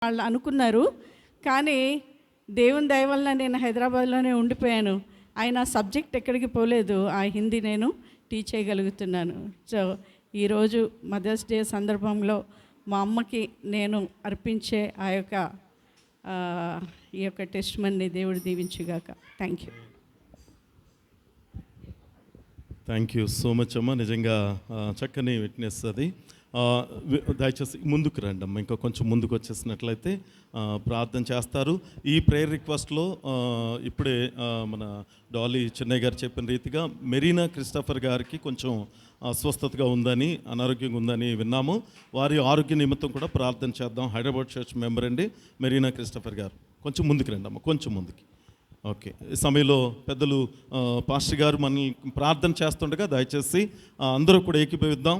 వాళ్ళు అనుకున్నారు. కానీ దేవుని దయ వలన నేను హైదరాబాద్లోనే ఉండిపోయాను. ఆయన సబ్జెక్ట్ ఎక్కడికి పోలేదు. ఆ హిందీ నేను టీచ్ చేయగలుగుతున్నాను. సో ఈరోజు మదర్స్ డే సందర్భంలో మా అమ్మకి నేను అర్పించే ఈ యొక్క టెస్ట్ మని దేవుడు దీవించుగాక. Thank you. Thank you so much అమ్మ. నిజంగా చక్కని విట్నెస్ అది. దయచేసి ముందుకు రండి అమ్మ, ఇంకా కొంచెం ముందుకు వచ్చేసినట్లయితే ప్రార్థన చేస్తారు. ఈ ప్రేయర్ రిక్వెస్ట్లో ఇప్పుడే మన డాలీ చెన్నై గారు చెప్పిన రీతిగా మెరీనా క్రిస్టఫర్ గారికి కొంచెం అస్వస్థతగా ఉందని, అనారోగ్యంగా ఉందని విన్నాము. వారి ఆరోగ్య నిమిత్తం కూడా ప్రార్థన చేద్దాం. హైదరాబాద్ చర్చ్ మెంబర్ అండి మెరీనా క్రిస్టఫర్ గారు. కొంచెం ముందుకు రండి అమ్మ, కొంచెం ముందుకి. ఓకే, ఈ సమయంలో పెద్దలు పాస్టర్ గారు మనల్ని ప్రార్థన చేస్తుండగా దయచేసి అందరూ కూడా ఏకీభవిద్దాం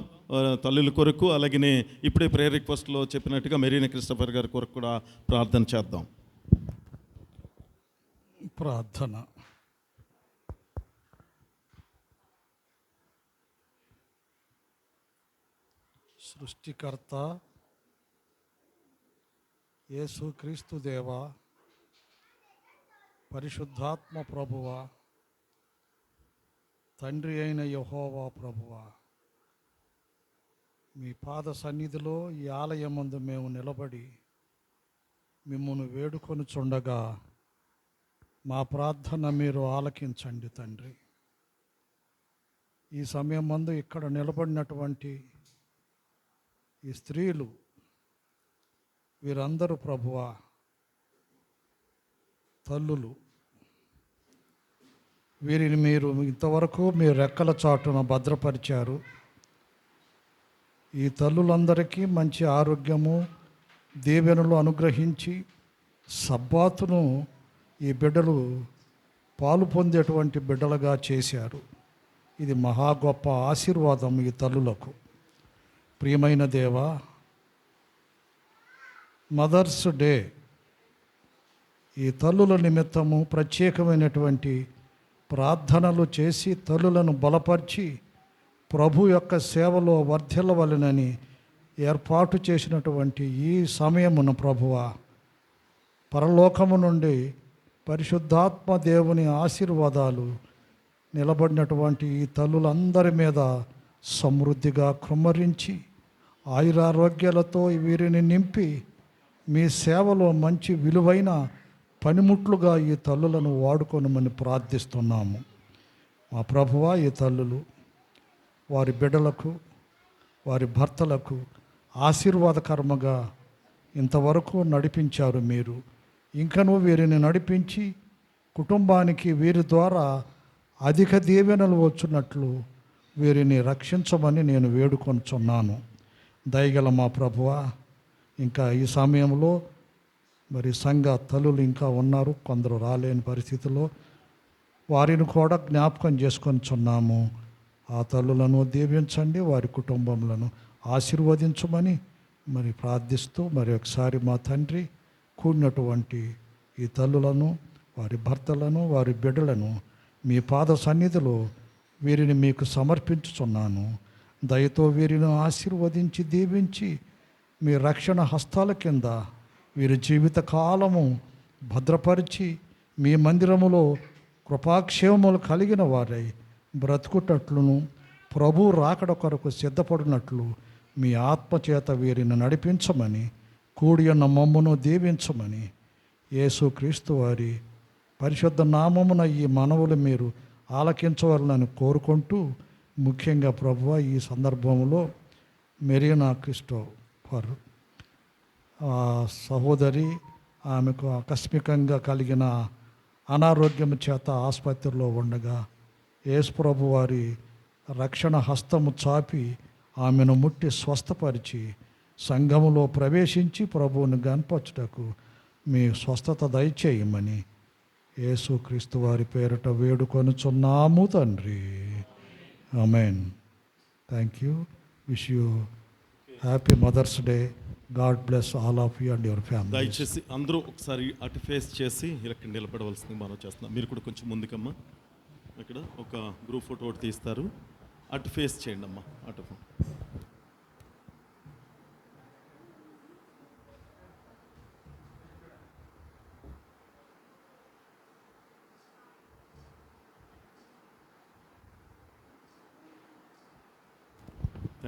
తల్లుల కొరకు. అలాగనే ఇప్పుడే ప్రేయర్ రిక్వెస్ట్లో చెప్పినట్టుగా మెరీనా క్రిస్టఫర్ గారి కొరకు కూడా ప్రార్థన చేద్దాం. ప్రార్థన. సృష్టికర్త యేసుక్రీస్తు దేవా, పరిశుద్ధాత్మ ప్రభువా, తండ్రి అయిన యెహోవా ప్రభువా, మీ పాద సన్నిధిలో ఈ ఆలయమందు మేము నిలబడి మిమ్మును వేడుకొనుచుండగా మా ప్రార్థన మీరు ఆలకించండి తండ్రి. ఈ సమయం మందు ఇక్కడ నిలబడినటువంటి ఈ స్త్రీలు వీరందరూ ప్రభువా తల్లులు. వీరిని మీరు ఇంతవరకు మీ రెక్కల చాటున భద్రపరిచారు. ఈ తల్లులందరికీ మంచి ఆరోగ్యము దీవెనలు అనుగ్రహించి సబ్బాతును ఈ బిడ్డలు పాలు పొందేటువంటి బిడ్డలుగా చేశారు. ఇది మహా గొప్ప ఆశీర్వాదం ఈ తల్లులకు. ప్రియమైన దేవా, మదర్స్ డే ఈ తల్లుల నిమిత్తము ప్రత్యేకమైనటువంటి ప్రార్థనలు చేసి తల్లులను బలపరిచి ప్రభు యొక్క సేవలో వర్ధిల్లవలెనని ఏర్పాటు చేసినటువంటి ఈ సమయమున ప్రభువా, పరలోకము నుండి పరిశుద్ధాత్మ దేవుని ఆశీర్వాదాలు నిలబడినటువంటి ఈ తల్లులందరి మీద సమృద్ధిగా కృమ్మరించి ఆయురారోగ్యాలతో వీరిని నింపి మీ సేవలో మంచి విలువైన పనిముట్లుగా ఈ తల్లులను వాడుకొనమని ప్రార్థిస్తున్నాము. మా ప్రభువా, ఈ తల్లులు వారి బిడ్డలకు వారి భర్తలకు ఆశీర్వాదకరముగా ఇంతవరకు నడిపించారు మీరు. ఇంకనూ వీరిని నడిపించి కుటుంబానికి వీరి ద్వారా అధిక దీవెనలు వచ్చున్నట్లు వీరిని రక్షించమని నేను వేడుకొనుచున్నాను. దయగల మా ప్రభువా, ఇంకా ఈ సమయంలో మరి సంఘ తల్లులు ఇంకా ఉన్నారు, కొందరు రాలేని పరిస్థితిలో వారిని కూడా జ్ఞాపకం చేసుకొనిచున్నాము. ఆ తల్లులను దీవించండి, వారి కుటుంబములను ఆశీర్వదించమని మరి ప్రార్థిస్తూ మరి ఒకసారి మా తండ్రి కూడినటువంటి ఈ తల్లులను వారి భర్తలను వారి బిడ్డలను మీ పాద సన్నిధిలో వీరిని మీకు సమర్పించుచున్నాను. దయతో వీరిని ఆశీర్వదించి దీవించి మీ రక్షణ హస్తాల కింద వీరి జీవిత కాలము భద్రపరిచి మీ మందిరములో కృపాక్షేమములు కలిగిన వారై బ్రతుకుటట్లును ప్రభు రాకడ కొరకు సిద్ధపడినట్లు మీ ఆత్మచేత వీరిని నడిపించమని కూడి ఉన్న మమ్మును దీవించమని యేసుక్రీస్తు వారి పరిశుద్ధ నామమున ఈ మనవులు మీరు ఆలకించవాలని కోరుకుంటూ, ముఖ్యంగా ప్రభువా ఈ సందర్భంలో మెరీనా క్రిస్టోఫర్ సహోదరి, ఆమెకు ఆకస్మికంగా కలిగిన అనారోగ్యం చేత ఆసుపత్రిలో ఉండగా యేసు ప్రభు వారి రక్షణ హస్తము చాపి ఆమెను ముట్టి స్వస్థపరిచి సంఘములో ప్రవేశించి ప్రభువుని గణపరచుటకు మీ స్వస్థత దయచేయమని యేసుక్రీస్తు వారి పేరిట వేడుకొనుచున్నాము తండ్రి. ఆమేన్. Thank you. Wish you happy Mother's Day. God bless all of you and your family. దయచేసి అందరూ ఒకసారి అటు ఫేస్ చేసి ఇక్కడ నిలబడవలసింది మనం చేస్తున్నాం. మీరు కూడా కొంచెం ముందుకమ్మా. ఇక్కడ ఒక గ్రూప్ ఫోటో ఒకటి తీస్తారు, అటు ఫేస్ చేయండి అమ్మా. అటు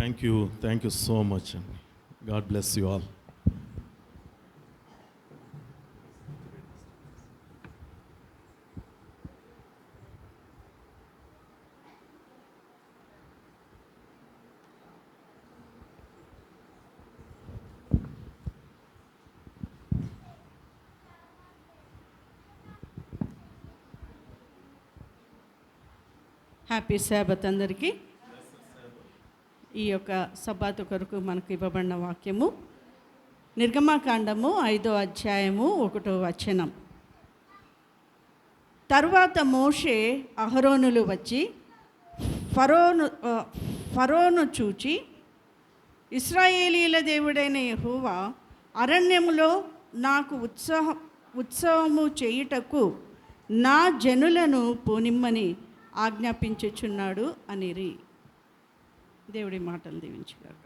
థ్యాంక్ యూ సో మచ్ అండి. God bless you all. Happy Sabbath అందరికీ. ఈ యొక్క సబ్బాతు కొరకు మనకు ఇవ్వబడిన వాక్యము నిర్గమకాండము 5వ అధ్యాయము 1వ వచనం. తరువాత మోషే అహరోనులు వచ్చి ఫరోను చూచి, ఇశ్రాయేలీల దేవుడైన యెహోవా అరణ్యములో నాకు ఉత్సవము చేయుటకు నా జనులను పోనిమ్మని ఆజ్ఞాపించుచున్నాడు అనిరి. దేవుడి మాటలు దీవించుగాక.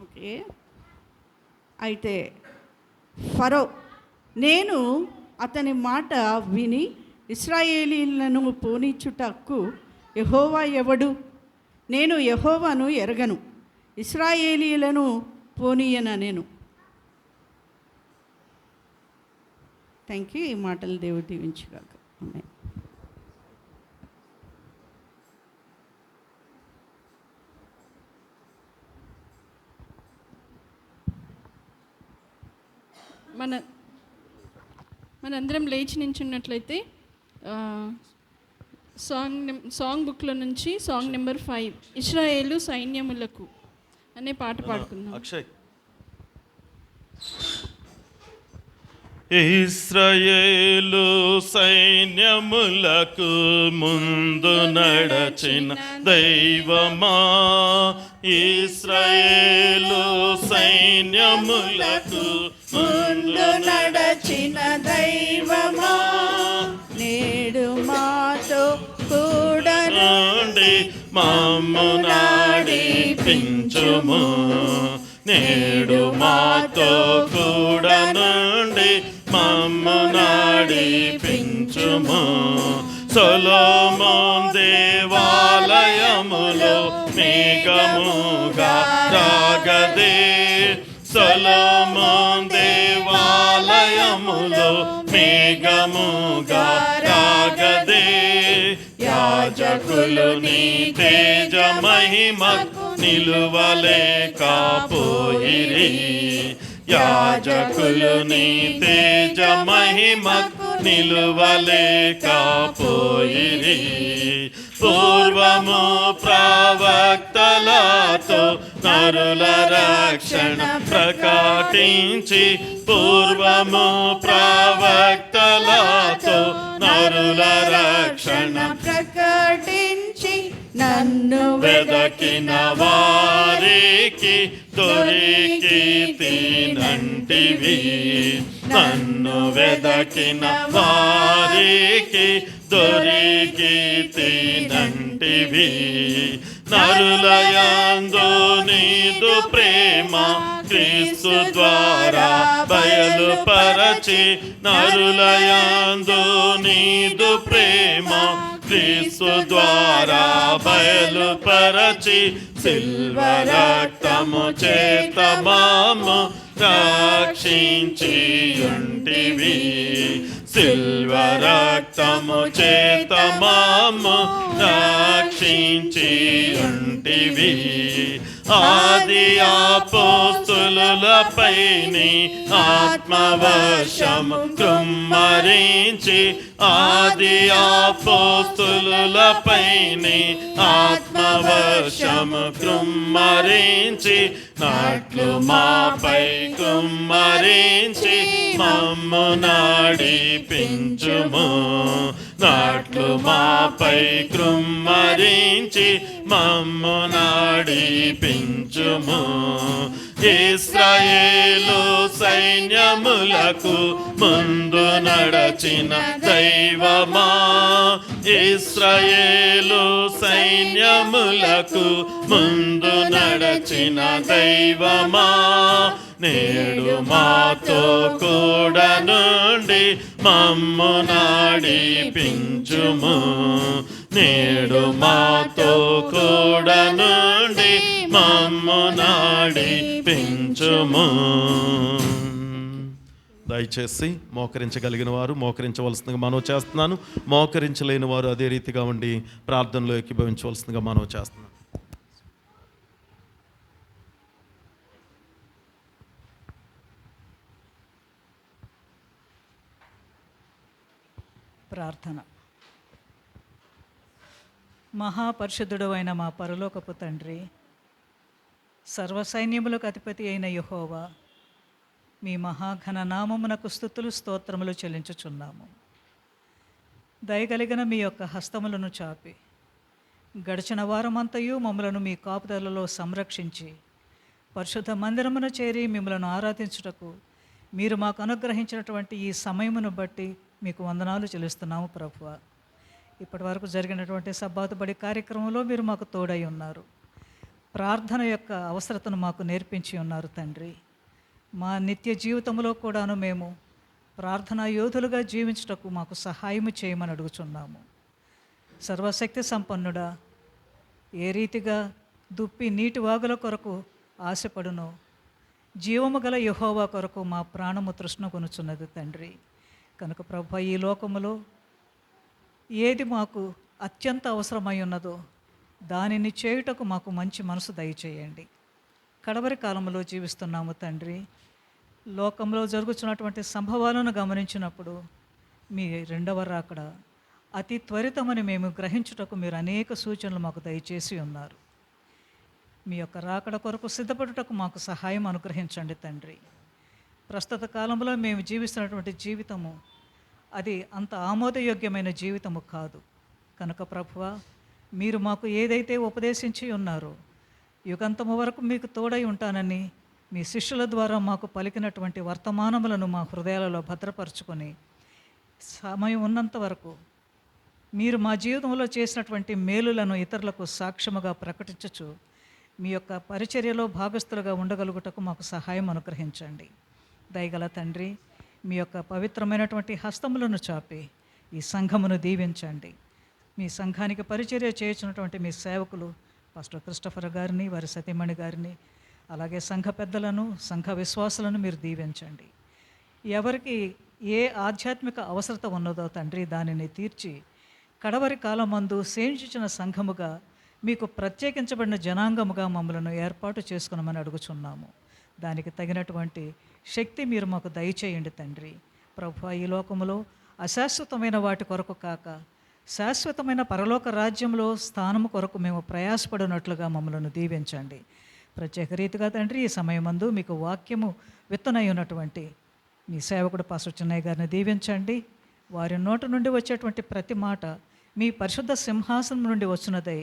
ఓకే, అయితే ఫరో నేను అతని మాట విని ఇశ్రాయేలీలను పోనిచ్చుటకు యెహోవా ఎవడు? నేను యెహోవాను ఎరగను, ఇశ్రాయేలీలను పోనీయన నేను. Thank you. ఈ మాటలు దేవుడు దీవించుగాక. ఆమేన్. మనందరం లేచి నించున్నట్లయితే సాంగ్ బుక్లో నుంచి సాంగ్ నెంబర్ 5 ఇశ్రాయేలు సైన్యములకు అనే పాట పాడుకుందాం. అక్షయ్. ఇశ్రాయేలు సైన్యములకు ముందు నడచిన దైవమా, ఇశ్రాయేలు సైన్యములకు ముందు నడచిన దైవమా, నేడు మాతో కూడా నుండి మమ్ము నడిపించుము, నేడు మాతో కూడా నుండి మమ్ము నడిపించుము. సొలొమోను దేవాలయములో మేఘముగా రాగదే, సొలొమోను దేవాలయములో మేఘముగా రాగదే. యాజకులు నీ తేజ మహిమకు నిలువలేకపోయిరి, యాజకులు నీ తేజ మహిమకు నిలువలేకపోయిరి. పూర్వము ప్రవక్తలతో నరుల రక్షణ ప్రకటించి, పూర్వము ప్రవక్తలతో నరుల రక్షణ ప్రకటించి, నన్ను వెదకిన వారికి దొరికి తినంటివి, నన్ను వెదకిన వారికి దొరికి తినంటివి. నరులయందు నీదు ప్రేమ క్రీస్తు ద్వారా బయలుపరచి, నరులయందు నీదు ప్రేమ క్రీస్తు ద్వారా బయలుపరచి, సిల్వ రక్తము చేత మాము రక్షించి ఉంటివి, సిల్వ రక్తము చేత మాము రక్షించి ఉంటివి. ఆది అపోస్తులులపైని ఆత్మవర్షము కృమ్మరించి, ఆది అపోస్తులులపైని ఆత్మవర్షము కృమ్మరించి, నాట్లు మాపై కృమ్మరించి మమ్ము నడిపించుము, నాట్లు మాపై కృమ్మరించి మమ్ము నడిపించుము. ఇశ్రాయేలు సైన్యములకు ముందు నడచిన దైవమా, ఇశ్రాయేలు సైన్యములకు ముందు నడచిన దైవమా, నేడు మాతో కూడా నుండి మమ్ము నడిపించుము, నేడు మాతో కూడా నుండి మమ్ము నడిపించుము. దయచేసి మోకరించగలిగిన వారు మోకరించవలసిందిగా మనవి చేస్తున్నాను. మోకరించలేని వారు అదే రీతిగా ఉండి ప్రార్థనలో ఏకీభవించవలసిందిగా మనవి చేస్తున్నాను. ప్రార్థన. మహాపరిశుద్ధుడు అయిన మా పరలోకపు తండ్రి, సర్వసైన్యములకు అధిపతి అయిన యెహోవా, మీ మహాఘన నామమునకు స్తుతులు స్తోత్రములు చెల్లించుచున్నాము. దయగలిగిన మీ యొక్క హస్తములను చాపి గడిచిన వారమంతయు మమ్మలను మీ కాపుదలలో సంరక్షించి పరిశుద్ధ మందిరమును చేరి మిమ్మలను ఆరాధించుటకు మీరు మాకు అనుగ్రహించినటువంటి ఈ సమయమును బట్టి మీకు వందనాలు చెల్లిస్తున్నాము ప్రభువా. ఇప్పటి వరకు జరిగినటువంటి సబ్బాతు బడి కార్యక్రమంలో మీరు మాకు తోడై ఉన్నారు. ప్రార్థన యొక్క అవసరతను మాకు నేర్పించి ఉన్నారు తండ్రి. మా నిత్య జీవితంలో కూడాను మేము ప్రార్థనా యోధులుగా జీవించుటకు మాకు సహాయము చేయమని అడుగుచున్నాము. సర్వశక్తి సంపన్నుడా, ఏ రీతిగా దుప్పి నీటి వాగుల కొరకు ఆశపడునో జీవము గల యెహోవా కొరకు మా ప్రాణము తృష్ణ కొనుచున్నది తండ్రి. కనుక ప్రభువా, ఈ లోకములో ఏది మాకు అత్యంత అవసరమై ఉన్నదో దానిని చేయుటకు మాకు మంచి మనసు దయచేయండి. కడవరి కాలంలో జీవిస్తున్నాము తండ్రి. లోకంలో జరుగుతున్నటువంటి సంభవాలను గమనించినప్పుడు మీ రెండవ రాకడ అతి త్వరితమని మేము గ్రహించుటకు మీరు అనేక సూచనలు మాకు దయచేసి ఉన్నారు. మీ యొక్క రాకడ కొరకు సిద్ధపడుటకు మాకు సహాయం అనుగ్రహించండి తండ్రి. ప్రస్తుత కాలంలో మేము జీవిస్తున్నటువంటి జీవితము అది అంత ఆమోదయోగ్యమైన జీవితము కాదు. కనుక ప్రభువా, మీరు మాకు ఏదైతే ఉపదేశించి ఉన్నారో యుగంతము వరకు మీకు తోడై ఉంటానని మీ శిష్యుల ద్వారా మాకు పలికినటువంటి వర్తమానములను మా హృదయాలలో భద్రపరుచుకొని సమయం ఉన్నంత వరకు మీరు మా జీవితంలో చేసినటువంటి మేలులను ఇతరులకు సాక్ష్యముగా ప్రకటించుచు మీ యొక్క పరిచర్యలో భాగస్థులుగా ఉండగలుగుటకు మాకు సహాయం అనుగ్రహించండి. దయగల తండ్రి, మీ యొక్క పవిత్రమైనటువంటి హస్తములను చాపి ఈ సంఘమును దీవించండి. మీ సంఘానికి పరిచర్య చేయించినటువంటి మీ సేవకులు పాస్టర్ క్రిస్టఫర్ గారిని, వారి సతీమణి గారిని, అలాగే సంఘ పెద్దలను, సంఘ విశ్వాసులను మీరు దీవించండి. ఎవరికి ఏ ఆధ్యాత్మిక అవసరత ఉన్నదో తండ్రి దానిని తీర్చి కడవరి కాలమందు సేవించిన సంఘముగా మీకు ప్రత్యేకించబడిన జనాంగముగా మమ్మలను ఏర్పాటు చేసుకున్నామని అడుగుచున్నాము. దానికి తగినటువంటి శక్తి మీరు మాకు దయచేయండి తండ్రి. ప్రభువా, ఈ లోకములో అశాశ్వతమైన వాటి కొరకు కాక శాశ్వతమైన పరలోక రాజ్యంలో స్థానము కొరకు మేము ప్రయాసపడినట్లుగా మమ్మలను దీవించండి. ప్రత్యేక రీతిగా తండ్రి, ఈ సమయమందు మీకు వాక్యము విత్తనై ఉన్నటువంటి మీ సేవకుడు పాస్టర్ చిన్నయ్య గారిని దీవించండి. వారి నోట నుండి వచ్చేటువంటి ప్రతి మాట మీ పరిశుద్ధ సింహాసనం నుండి వచ్చినదై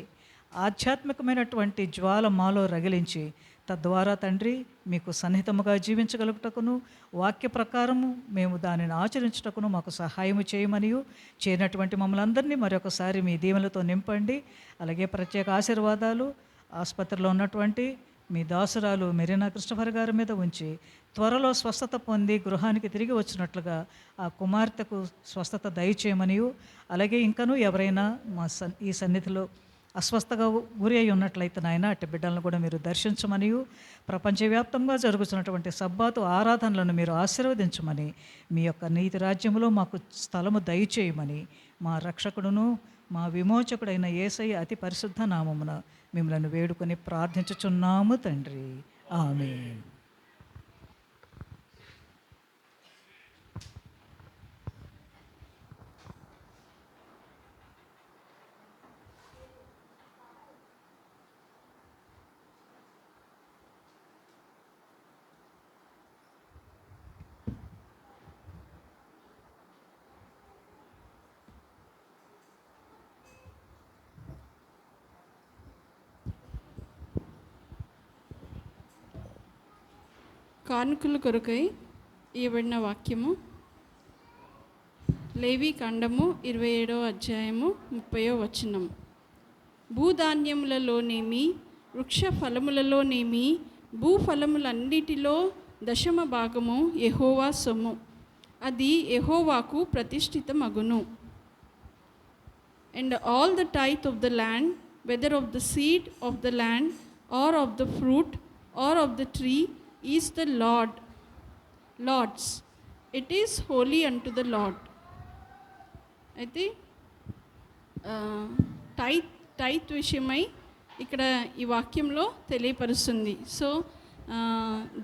ఆధ్యాత్మికమైనటువంటి జ్వాల మాలో రగిలించి తద్వారా తండ్రి మీకు సన్నిహితముగా జీవించగలుగుటకును వాక్య ప్రకారము మేము దానిని ఆచరించుటకును మాకు సహాయము చేయమనియు చేరినటువంటి మమ్మల్ని అందరినీ మరొకసారి మీ దీవెనలతో నింపండి. అలాగే ప్రత్యేక ఆశీర్వాదాలు ఆసుపత్రిలో ఉన్నటువంటి మీ దాసురాలు మెరీనా క్రిస్టఫర్ గారి మీద ఉంచి త్వరలో స్వస్థత పొంది గృహానికి తిరిగి వచ్చినట్లుగా ఆ కుమార్తెకు స్వస్థత దయచేయమనియు, అలాగే ఇంకనూ ఎవరైనా మా ఈ సన్నిధిలో అస్వస్థగా గురి అయి ఉన్నట్లయితే నాయన అట్టి బిడ్డలను కూడా మీరు దర్శించమనియు, ప్రపంచవ్యాప్తంగా జరుగుతున్నటువంటి సబ్బాతు ఆరాధనలను మీరు ఆశీర్వదించమని, మీ యొక్క నీతి రాజ్యంలో మాకు స్థలము దయచేయమని మా రక్షకుడును మా విమోచకుడైన యేసయ్య అతి పరిశుద్ధ నామమున మిమ్మల్ని వేడుకొని ప్రార్థించుచున్నాము తండ్రి. ఆమేన్. కానుకల కొరకై ఇవ్వబడిన వాక్యము లేవి కాండము 27వ అధ్యాయము 30వ వచనం. భూధాన్యములలోనేమి వృక్ష ఫలములలోనేమి భూఫలములన్నిటిలో 10వ భాగము యెహోవా సొమ్ము, అది యెహోవాకు ప్రతిష్ఠితమగును. and all the tithe of the land, whether of the seed of the land, or of the fruit, or of the tree, is the Lord's. It is holy unto the Lord. అయితే tithe విషయమై ఇక్కడ ఈ వాక్యంలో తెలియపరుస్తుంది. So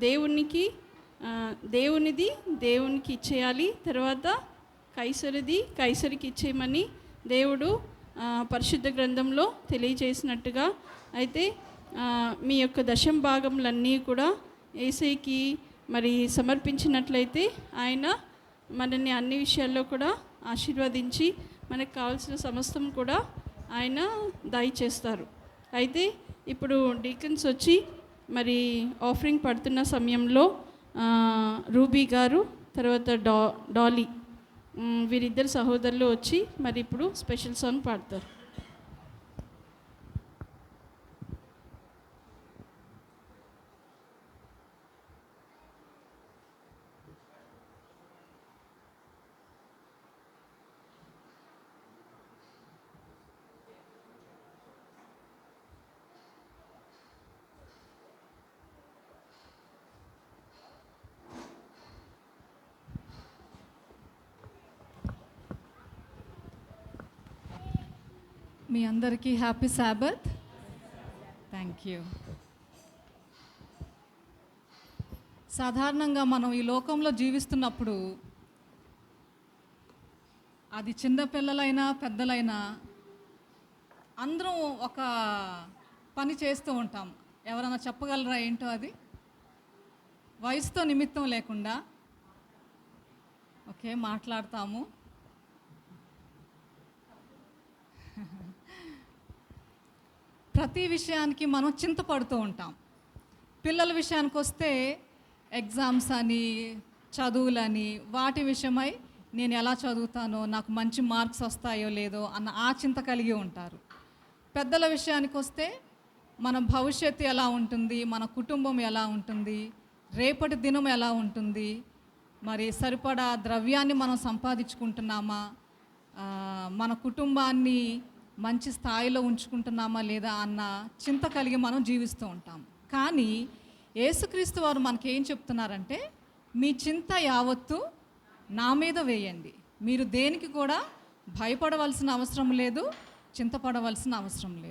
దేవునిది దేవునికి ఇచ్చేయాలి, తర్వాత కైసరికి ఇచ్చేయమని దేవుడు పరిశుద్ధ గ్రంథంలో తెలియజేసినట్టుగా, అయితే మీ యొక్క దశం భాగములన్నీ కూడా యేసయ్యకి మరి సమర్పించినట్లయితే ఆయన మనల్ని అన్ని విషయాల్లో కూడా ఆశీర్వదించి మనకు కావాల్సిన సమస్తం కూడా ఆయన దయచేస్తారు. అయితే ఇప్పుడు డీకన్స్ వచ్చి మరి ఆఫరింగ్ పడుతున్న సమయంలో రూబీ గారు, తర్వాత డాలీ, వీరిద్దరు సహోదరులు వచ్చి మరి ఇప్పుడు స్పెషల్ సాంగ్ పాడతారు. మీ అందరికీ హ్యాపీ సాబత్. Thank you. సాధారణంగా మనం ఈ లోకంలో జీవిస్తున్నప్పుడు అది చిన్నపిల్లలైనా పెద్దలైనా అందరం ఒక పని చేస్తూ ఉంటాం. ఎవరైనా చెప్పగలరా ఏంటో అది? వయసుతో నిమిత్తం లేకుండా ఓకే మాట్లాడతాము. ప్రతి విషయానికి మనం చింతపడుతూ ఉంటాం. పిల్లల విషయానికి వస్తే ఎగ్జామ్స్ అని, చదువులని, వాటి విషయమై నేను ఎలా చదువుతానో, నాకు మంచి మార్క్స్ వస్తాయో లేదో అన్న ఆ చింత కలిగి ఉంటారు. పెద్దల విషయానికి వస్తే మన భవిష్యత్తు ఎలా ఉంటుంది, మన కుటుంబం ఎలా ఉంటుంది, రేపటి దినం ఎలా ఉంటుంది, మరి సరిపడా ద్రవ్యాన్ని మనం సంపాదించుకుంటున్నామా, మన కుటుంబాన్ని మంచి స్థాయిలో ఉంచుకుంటున్నామా లేదా అన్న చింత కలిగి మనం జీవిస్తూ ఉంటాం. కానీ యేసుక్రీస్తు వారు మనకేం చెప్తున్నారంటే, మీ చింత యావత్తు నా మీద వేయండి, మీరు దేనికి కూడా భయపడవలసిన అవసరం లేదు, చింతపడవలసిన అవసరం లేదు.